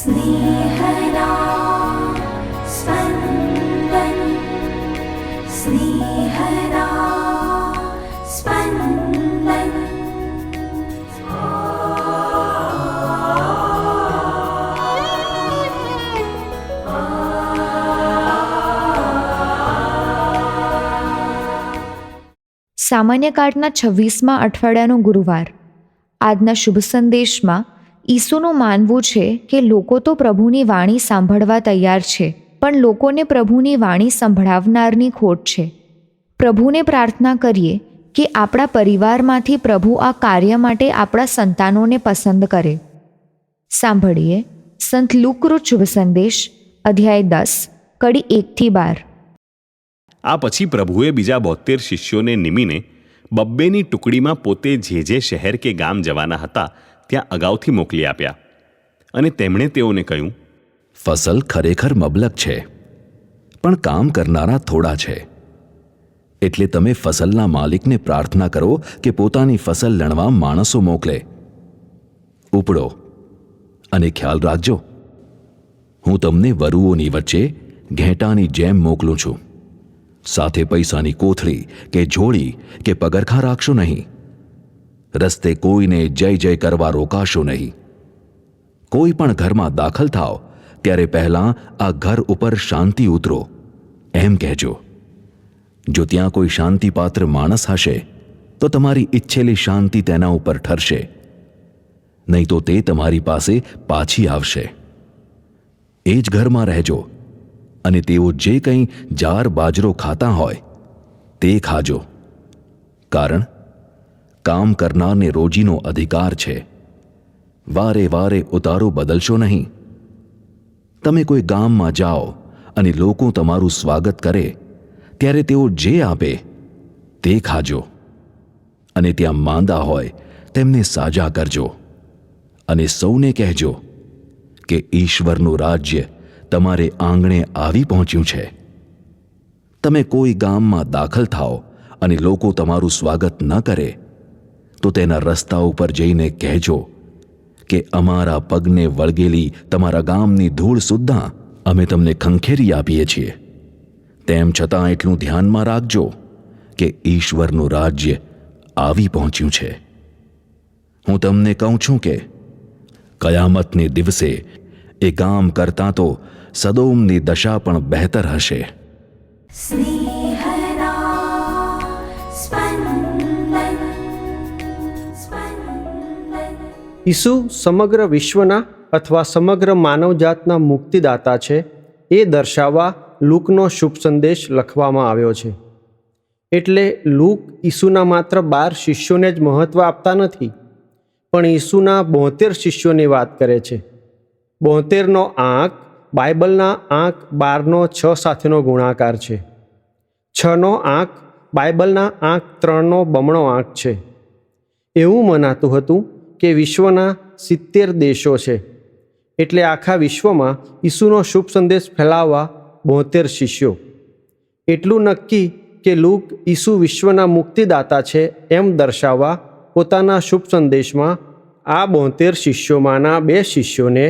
स्नेहदा स्पन्दन स्नेहदा स्पन्दन। સામાન્ય કાળના 26મા અઠવાડિયાનો ગુરુવાર. આજના શુભ સંદેશમાં ઈસુનું માનવું છે કે લોકો તો પ્રભુની વાણી સાંભળવા તૈયાર છે, પણ લોકોને પ્રભુની વાણી સંભળાવનારની ખોટ છે. પ્રભુને પ્રાર્થના કરીએ કે આપણા પરિવારમાંથી પ્રભુ આ કાર્ય માટે આપણા સંતાનોને પસંદ કરે. સાંભળીએ સંત લુકનો શુભ સંદેશ, અધ્યાય 10, કડી 1-12. આ પછી પ્રભુએ બીજા 72 શિષ્યોને નિમીને 2-2ની ટુકડીમાં પોતે જે શહેર કે ગામ જવાના હતા ત્યાં અગાઉથી મોકલી આપ્યા. અને તેમણે તેઓને કહ્યું, ફસલ ખરેખર મબલક છે, પણ કામ કરનારા થોડા છે. એટલે તમે ફસલના માલિકને પ્રાર્થના કરો કે પોતાની ફસલ લણવા માણસો મોકલે. ઉપડો અને ખ્યાલ રાખજો, હું તમને વરુઓની વચ્ચે ઘેટાની જેમ મોકલું છું. સાથે પૈસાની કોથળી કે જોડી કે પગરખા રાખશો નહીં. રસ્તે કોઈને જય જય કરવા રોકાશો નહીં. કોઈ પણ ઘરમાં દાખલ થાઓ ત્યારે પહેલાં આ ઘર ઉપર શાંતિ ઉતરો એમ કહેજો. જો ત્યાં કોઈ શાંતિપાત્ર માણસ હશે તો તમારી ઈચ્છેલી શાંતિ તેના ઉપર ઠરશે, નહીં તો તે તમારી પાસે પાછી આવશે. એ જ ઘરમાં રહેજો અને તેઓ જે કંઈ જાર બાજરો ખાતા હોય તે ખાજો, કારણ કામ કરનારને રોજીનો અધિકાર છે. વારે વારે ઉતારો બદલશો નહીં. તમે કોઈ ગામમાં જાઓ અને લોકો તમારું સ્વાગત કરે ત્યારે તેઓ જે આપે તે ખાજો, અને ત્યાં માંદા હોય તેમને સાજા કરજો, અને સૌને કહેજો કે ઈશ્વરનું રાજ્ય તમારે આંગણે આવી પહોંચ્યું છે. તમે કોઈ ગામમાં દાખલ થાઓ અને લોકો તમારું સ્વાગત ન કરે તો તેના રસ્તા ઉપર જઈને કહેજો કે અમારા પગને વળગેલી તમારા ગામની ધૂળ સુદ્ધા અમે તમને ખંખેરી આપીએ છીએ. તેમ છતાં એટલું ધ્યાનમાં રાખજો કે ઈશ્વરનું રાજ્ય આવી પહોંચ્યું છે. હું તમને કહું છું કે કયામતને દિવસે એ ગામ કરતાં તો સદોમની દશા પણ બહેતર હશે. स्नेहदा स्पन्दन स्पन्दन। ઈસુ સમગ્ર વિશ્વના અથવા સમગ્ર માનવજાતના મુક્તિદાતા છે એ દર્શાવવા લૂકનો શુભ સંદેશ લખવામાં આવ્યો છે. એટલે લૂક ઈસુના માત્ર 12 શિષ્યોને જ મહત્ત્વ આપતા નથી, પણ ઈસુના 72 શિષ્યોની વાત કરે છે. 72નો આંક બાઇબલના આંક 12નો 6 સાથેનો ગુણાકાર છે. 6નો આંક બાઇબલના આંક 3નો બમણો આંક છે. એવું મનાતું હતું કે વિશ્વના 70 દેશો છે, એટલે આખા વિશ્વમાં ઈસુનો શુભ સંદેશ ફેલાવવા 72 શિષ્યો. એટલું નક્કી કે લૂક ઈસુ વિશ્વના મુક્તિદાતા છે એમ દર્શાવવા પોતાના શુભ સંદેશમાં આ 72 શિષ્યોમાંના 2 શિષ્યોને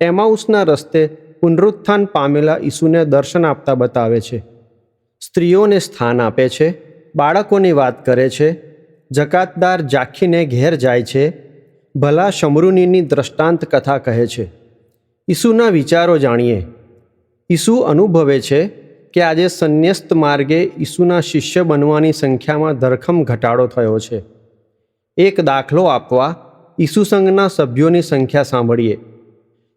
એમાઉસના રસ્તે પુનરુત્થાન પામેલા ઈસુને દર્શન આપતા બતાવે છે. સ્ત્રીઓને સ્થાન આપે છે, બાળકોની વાત કરે છે, જકાતદાર જાખીને ઘેર જાય છે, ભલા શમરૂનીની દ્રષ્ટાંત કથા કહે છે. ઈસુના વિચારો જાણીએ. ઈસુ અનુભવે છે કે આજે સંન્યસ્ત માર્ગે ઈસુના શિષ્ય બનવાની સંખ્યામાં ધરખમ ઘટાડો થયો છે. એક દાખલો આપવા ઈસુ સંઘના સભ્યોની સંખ્યા સાંભળીએ.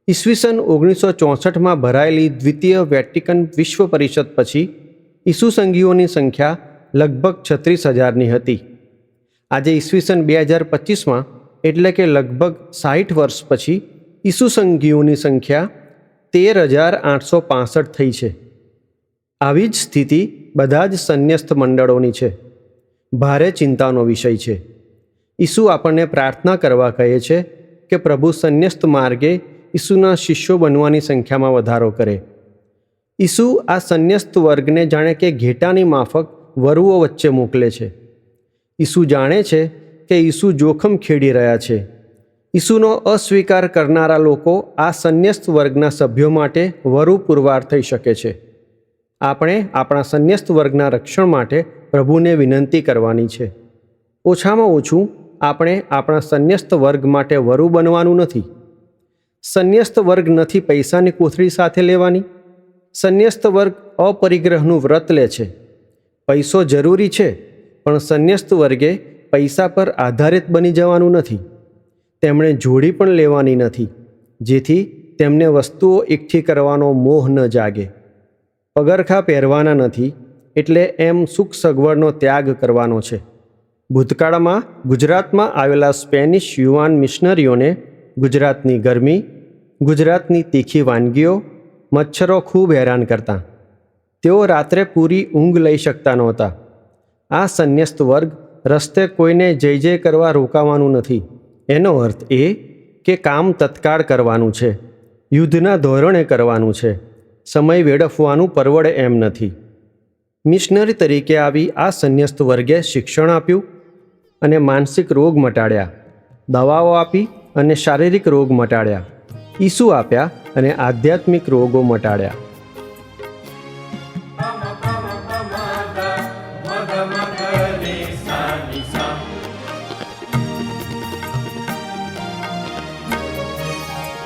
ઈસવીસન 1964માં ભરાયેલી દ્વિતીય વેટિકન વિશ્વ પરિષદ પછી ઈસુ સંઘીઓની સંખ્યા લગભગ 36,000ની હતી. આજે ઈસવીસન 2025માં એટલે કે લગભગ 60 વર્ષ પછી ઈસુ સંઘીઓની સંખ્યા 13,865 થઈ છે. આવી જ સ્થિતિ બધા જ સંન્યસ્ત મંડળોની છે. ભારે ચિંતાનો વિષય છે. ઈસુ આપણને પ્રાર્થના કરવા કહે છે કે પ્રભુ સંન્યસ્ત માર્ગે ઈસુના શિષ્યો બનવાની સંખ્યામાં વધારો કરે. ઈસુ આ સંન્યસ્ત વર્ગને જાણે કે ઘેટાની માફક વરુઓ વચ્ચે મોકલે છે. ઈસુ જાણે છે કે ઈસુ જોખમ ખેડી રહ્યા છે. ઈસુનો અસ્વીકાર કરનારા લોકો આ સંન્યસ્ત વર્ગના સભ્યો માટે વરુ પુરવાર થઈ શકે છે. આપણે આપણા સંન્યસ્ત વર્ગના રક્ષણ માટે પ્રભુને વિનંતી કરવાની છે. ઓછામાં ઓછું આપણે આપણા સંન્યસ્ત વર્ગ માટે વરુ બનવાનું નથી. સંન્યસ્ત વર્ગ નથી પૈસાની કોથળી સાથે લેવાની. સંન્યસ્ત વર્ગ અપરિગ્રહનું વ્રત લે છે. પૈસો જરૂરી છે, પણ સંન્યસ્ત વર્ગે પૈસા પર આધારિત બની જવાનું નથી. તેમણે જોડી પણ લેવાની નથી, જેથી તેમને વસ્તુઓ એકઠી કરવાનો મોહ ન જાગે. પગરખા પહેરવાના નથી, એટલે એમ સુખ સગવડનો ત્યાગ કરવાનો છે. ભૂતકાળમાં ગુજરાતમાં આવેલા સ્પેનિશ યુવાન મિશનરીઓને ગુજરાતની ગરમી, ગુજરાતની તીખી વાનગીઓ, મચ્છરો ખૂબ હેરાન કરતા. તેઓ રાત્રે પૂરી ઊંઘ લઈ શકતા નહોતા. આ સંન્યસ્ત વર્ગ રસ્તે કોઈને જય જય કરવા રોકાવાનું નથી. એનો અર્થ એ કે કામ તત્કાળ કરવાનું છે, યુદ્ધના ધોરણે કરવાનું છે. સમય વેડફવાનું પરવડે એમ નથી. મિશનરી તરીકે આવી આ સંન્યસ્ત વર્ગે શિક્ષણ આપ્યું અને માનસિક રોગ મટાડ્યા, દવાઓ આપી અને શારીરિક રોગ મટાડ્યા, ઈસુ આપ્યા અને આધ્યાત્મિક રોગો મટાડ્યા.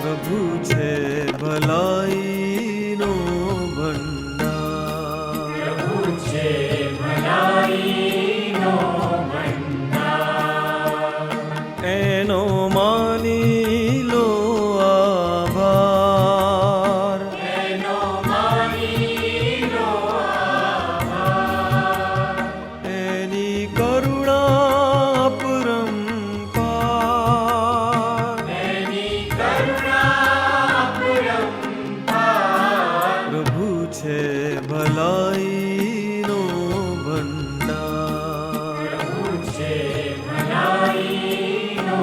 પ્રભુ છે ભલાઈનો ભંડાર, પ્રભુ છે ભલાઈનો ભંડાર, એનો માની લો આભાર, એનો માની લો આભાર, એની કરુણા પરંપાર, એની કરુણા પરંપાર, પ્રભુ છે ભલાઈનો ભંડાર, પ્રભુ છે ભલાઈનો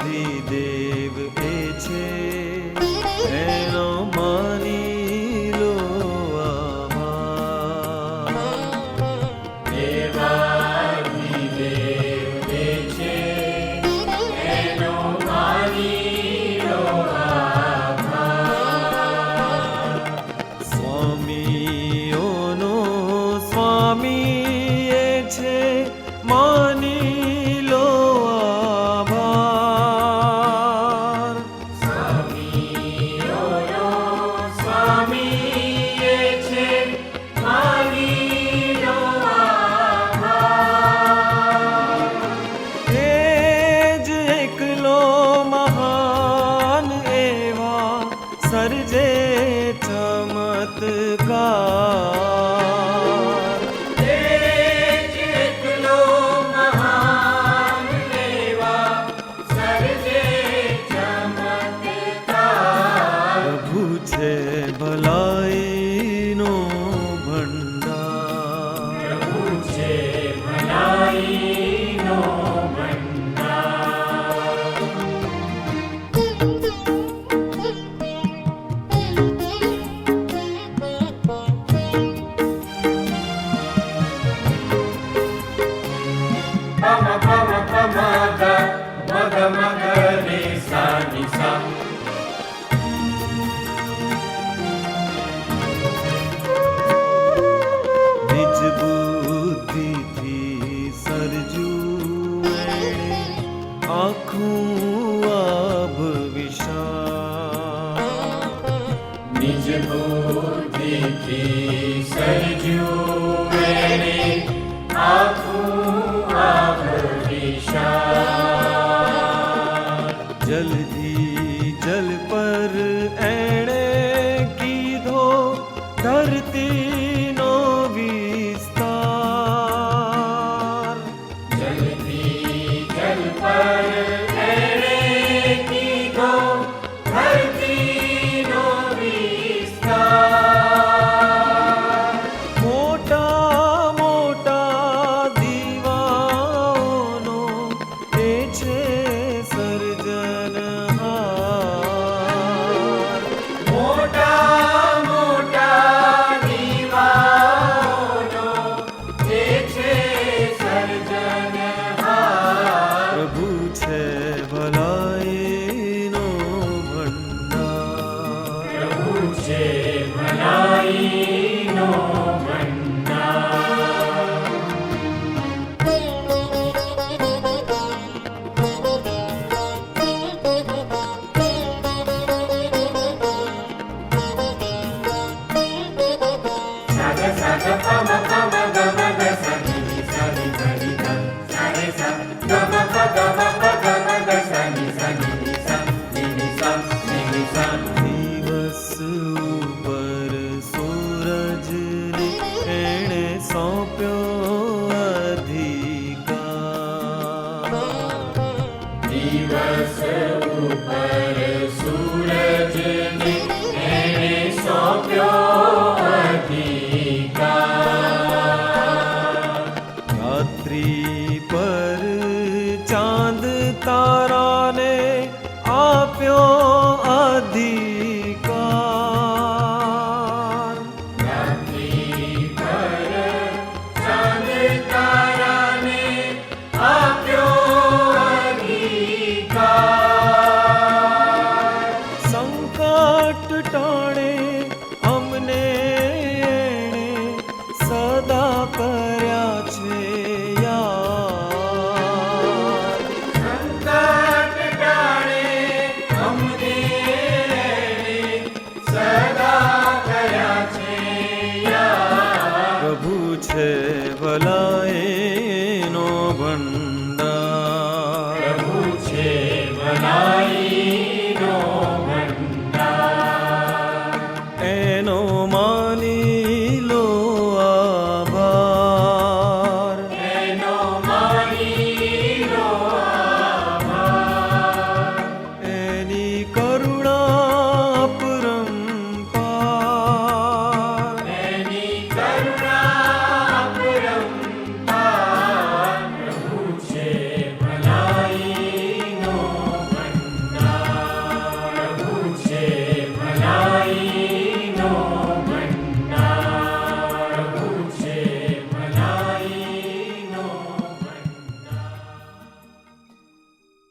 દેવાધિદેવ એ છે, એનો માની લો આભાર, દેવાધિદેવ એ છે, એનો માની લો આભાર, સ્વામીઓનો સ્વામી એ છે, માની લો આભાર, સ્વામીઓનો સ્વામી એ છે, માની લો આભાર, એ જ એકલો મહાન એવા સર્જે ચમત્કાર, એ જ એકલો મહાન એવા સર્જે ચમત્કાર, પ્રભુ છે ભલાઈનો ભંડાર, પ્રભુ છે ભલાઈનો ભંડાર. નિજ બુદ્ધિથી સર્જ્યું એણે આખું આભ વિશાળ, નિજ બુદ્ધિથી સર્જ્યું એણે આખું આભ વિશાળ, જલથી જલ પર એણે કીધો ધરતીનો વિસ્તાર, જલથી જલ પર એણે કીધો ધરતીનો દિવસ ઉપર સૂરજને એણે સોંપ્યો અધિકાર. દિવસ ઉપર સૂરજને એણે સોંપ્યો અધિકાર. રાત્રિ પર ચાંદ તારાને આપ્યો અધિકાર. રાત્રિ પર ચાંદ તારાને આપ્યો અધિકાર. સંકટ ટાળે અમને એણે સદા કર્યા છે યાદ. સંકટ ટાળે અમને એણે સદા કર્યા છે યાદ. પ્રભુ છે ભલા